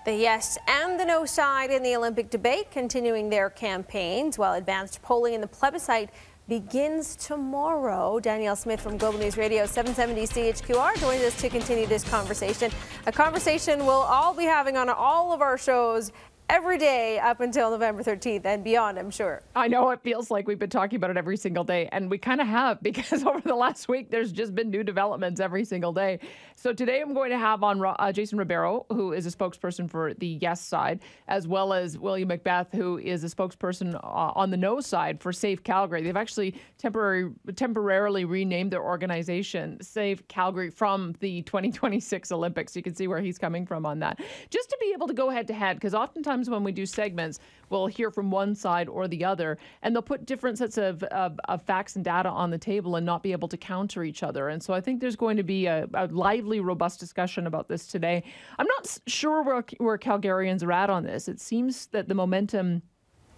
The yes and the no side in the Olympic debate continuing their campaigns, while advanced polling in the plebiscite begins tomorrow. Danielle Smith from Global News Radio 770 CHQR joins us to continue this conversation. A conversation we'll all be having on all of our shows every day up until November 13th and beyond, I'm sure. I know it feels like we've been talking about it every single day, and we kind of have, because over the last week, there's just been new developments every single day. So today I'm going to have on Jason Ribeiro, who is a spokesperson for the yes side, as well as William McBeath, who is a spokesperson on the no side for Safe Calgary. They've actually temporarily renamed their organization Safe Calgary from the 2026 Olympics. You can see where he's coming from on that. Just to be able to go head to head, because oftentimes when we do segments, we'll hear from one side or the other, and they'll put different sets of facts and data on the table and not be able to counter each other. And so I think there's going to be a lively, robust discussion about this today. I'm not sure where Calgarians are at on this. It seems that the momentum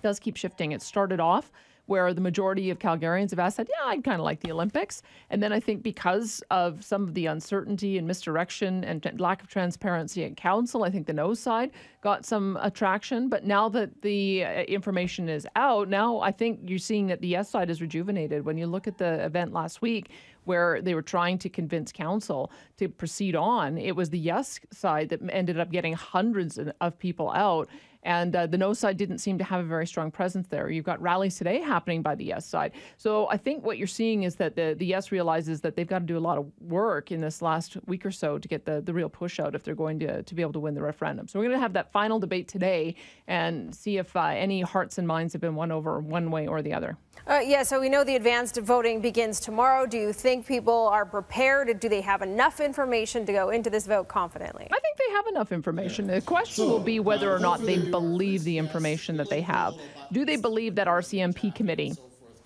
does keep shifting. It started off where the majority of Calgarians have said, yeah, I'd kind of like the Olympics. And then I think because of some of the uncertainty and misdirection and lack of transparency at council, I think the no side got some attraction. But now that the information is out, now I think you're seeing that the yes side is rejuvenated. When you look at the event last week where they were trying to convince council to proceed on, it was the yes side that ended up getting hundreds of people out. And the no side didn't seem to have a very strong presence there. You've got rallies today happening by the yes side. So I think what you're seeing is that the yes realizes that they've got to do a lot of work in this last week or so to get the real push out if they're going to be able to win the referendum. So we're going to have that final debate today and see if any hearts and minds have been won over one way or the other. Yeah, so we know the advanced voting begins tomorrow. Do you think people are prepared? Do they have enough information to go into this vote confidently? I think they have enough information. The question will be whether or not they believe the information that they have. Do they believe that RCMP committee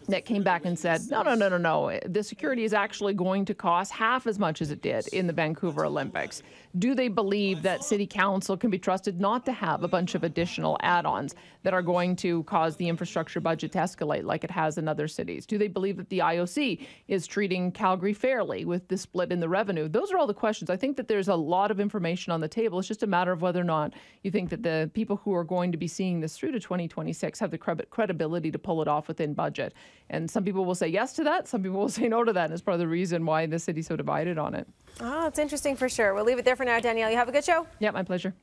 that came back and said, no, the security is actually going to cost half as much as it did in the Vancouver Olympics? Do they believe that City Council can be trusted not to have a bunch of additional add-ons that are going to cause the infrastructure budget to escalate like it has in other cities? Do they believe that the IOC is treating Calgary fairly with the split in the revenue? Those are all the questions. I think that there's a lot of information on the table. It's just a matter of whether or not you think that the people who are going to be seeing this through to 2026 have the credibility to pull it off within budget. And some people will say yes to that. Some people will say no to that. And it's part of the reason why the city's so divided on it. Oh, it's interesting for sure. We'll leave it there for now, Danielle. You have a good show. Yeah, my pleasure.